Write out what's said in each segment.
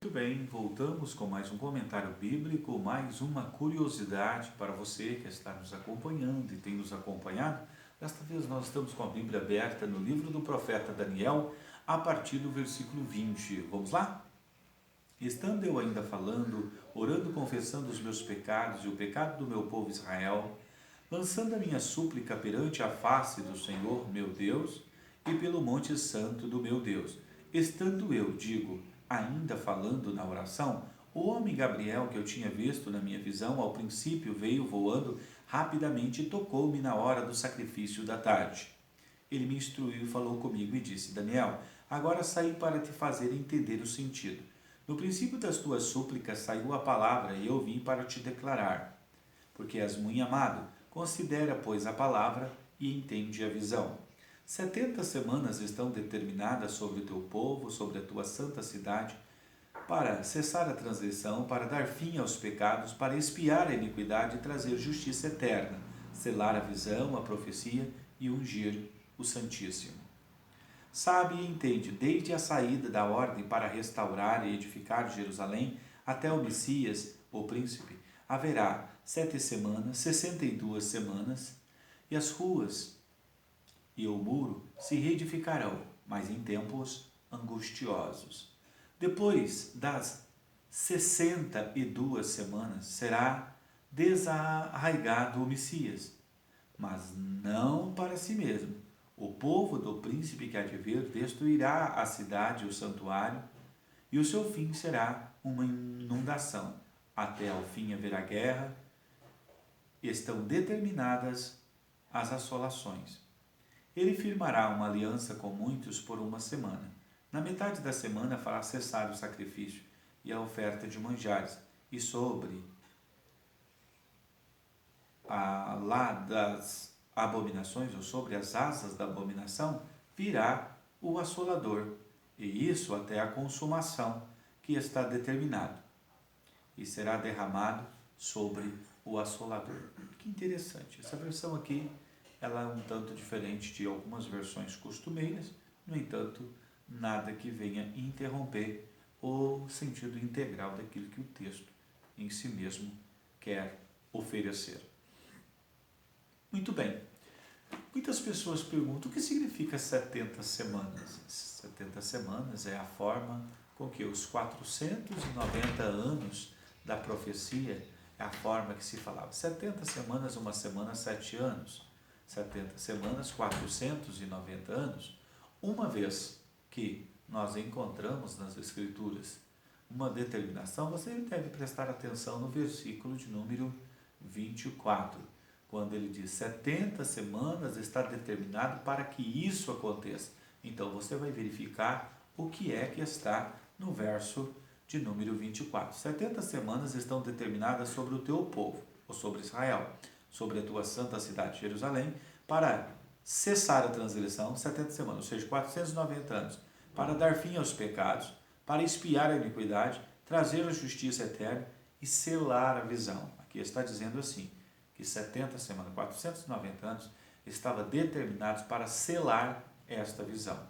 Muito bem, voltamos com mais um comentário bíblico, mais uma curiosidade para você que está nos acompanhando e tem nos acompanhado. Desta vez nós estamos com a Bíblia aberta no livro do profeta Daniel, a partir do versículo 20. Vamos lá? Estando eu ainda falando, orando, confessando os meus pecados e o pecado do meu povo Israel, lançando a minha súplica perante a face do Senhor, meu Deus, e pelo monte santo do meu Deus. Estando eu, digo, ainda falando na oração, o homem Gabriel, que eu tinha visto na minha visão, ao princípio veio voando rapidamente e tocou-me na hora do sacrifício da tarde. Ele me instruiu e falou comigo e disse: Daniel, agora saí para te fazer entender o sentido. No princípio das tuas súplicas saiu a palavra e eu vim para te declarar. Porque és muito amado, considera, pois, a palavra e entende a visão. 70 semanas estão determinadas sobre o teu povo, sobre a tua santa cidade, para cessar a transgressão, para dar fim aos pecados, para expiar a iniquidade e trazer justiça eterna, selar a visão, a profecia e ungir o Santíssimo. Sabe e entende, desde a saída da ordem para restaurar e edificar Jerusalém até o Messias, o príncipe, haverá 7 semanas, 62 semanas, e as ruas e o muro se reedificarão, mas em tempos angustiosos. Depois das 62 semanas será desarraigado o Messias, mas não para si mesmo. O povo do príncipe que há de vir destruirá a cidade e o santuário, e o seu fim será uma inundação. Até ao fim haverá guerra. Estão determinadas as assolações. Ele firmará uma aliança com muitos por uma semana. Na metade da semana fará cessar o sacrifício e a oferta de manjares, e sobre lá das abominações, ou sobre as asas da abominação, virá o assolador, e isso até a consumação, que está determinado, e será derramado sobre o assolador. Que interessante, essa versão aqui, ela é um tanto diferente de algumas versões costumeiras, no entanto, nada que venha interromper o sentido integral daquilo que o texto em si mesmo quer oferecer. Muito bem. Muitas pessoas perguntam o que significa 70 semanas. 70 semanas é a forma com que os 490 anos da profecia é a forma que se falava. 70 semanas, uma semana, 7 anos. 70 semanas, 490 anos. Uma vez que nós encontramos nas Escrituras uma determinação, você deve prestar atenção no versículo de número 24. Quando ele diz 70 semanas está determinado para que isso aconteça. Então você vai verificar o que é que está no verso de número 24. 70 semanas estão determinadas sobre o teu povo, ou sobre Israel, sobre a tua santa cidade Jerusalém, para cessar a transgressão, 70 semanas, ou seja, 490 anos, para dar fim aos pecados, para expiar a iniquidade, trazer a justiça eterna e selar a visão. Aqui está dizendo assim, que 70 semanas, 490 anos, estava determinados para selar esta visão.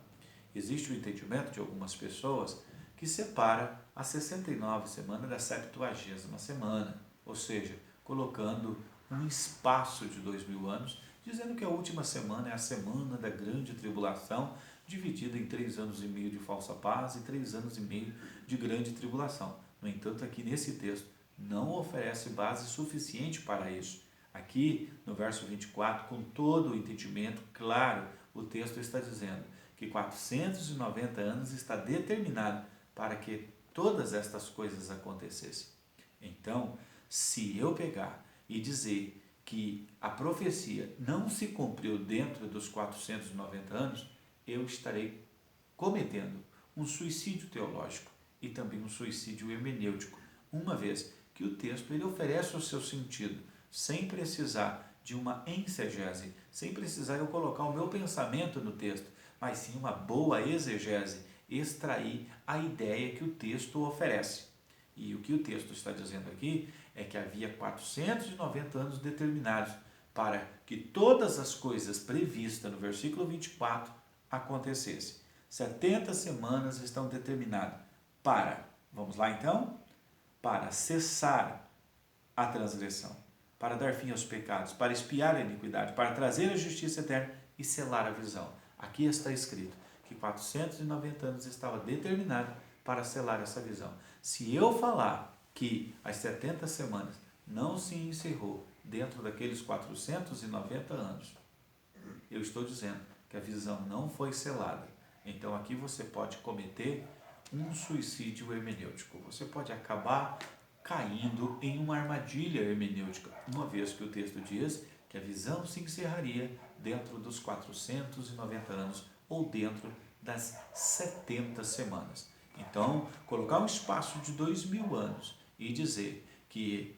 Existe o entendimento de algumas pessoas que separa as 69 semanas da 70ª semana, ou seja, colocando um espaço de 2000 anos, dizendo que a última semana é a semana da grande tribulação, dividida em 3 anos e meio de falsa paz e 3 anos e meio de grande tribulação. No entanto, aqui nesse texto não oferece base suficiente para isso. Aqui, no verso 24, com todo o entendimento claro, o texto está dizendo que 490 anos está determinado para que todas estas coisas acontecessem. Então, se eu pegar e dizer que a profecia não se cumpriu dentro dos 490 anos, eu estarei cometendo um suicídio teológico e também um suicídio hermenêutico, uma vez que o texto ele oferece o seu sentido, sem precisar de uma exegese, sem precisar eu colocar o meu pensamento no texto, mas sim uma boa exegese, extrair a ideia que o texto oferece. E o que o texto está dizendo aqui é que havia 490 anos determinados para que todas as coisas previstas no versículo 24 acontecessem. 70 semanas estão determinadas para Vamos lá então? Para cessar a transgressão, para dar fim aos pecados, para expiar a iniquidade, para trazer a justiça eterna e selar a visão. Aqui está escrito que 490 anos estava determinado para selar essa visão. Se eu falar que as 70 semanas não se encerrou dentro daqueles 490 anos, eu estou dizendo que a visão não foi selada. Então aqui você pode cometer um suicídio hermenêutico. Você pode acabar caindo em uma armadilha hermenêutica, uma vez que o texto diz que a visão se encerraria dentro dos 490 anos ou dentro das 70 semanas. Então, colocar um espaço de 2000 anos e dizer que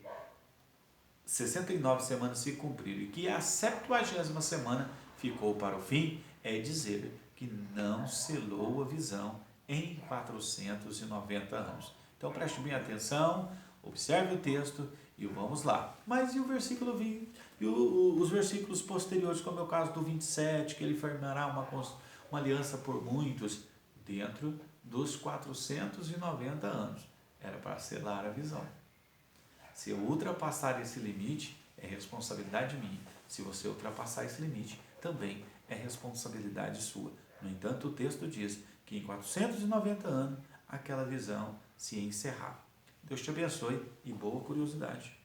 69 semanas se cumpriram e que a 70ª semana ficou para o fim, é dizer que não selou a visão em 490 anos. Então preste bem atenção, observe o texto e vamos lá. Mas e o versículo 20? E os versículos posteriores, como é o caso do 27, que ele firmará uma aliança por muitos, dentro dos 490 anos. Era para selar a visão. Se eu ultrapassar esse limite, é responsabilidade minha. Se você ultrapassar esse limite, também é responsabilidade sua. No entanto, o texto diz que em 490 anos, aquela visão se encerrava. Deus te abençoe e boa curiosidade.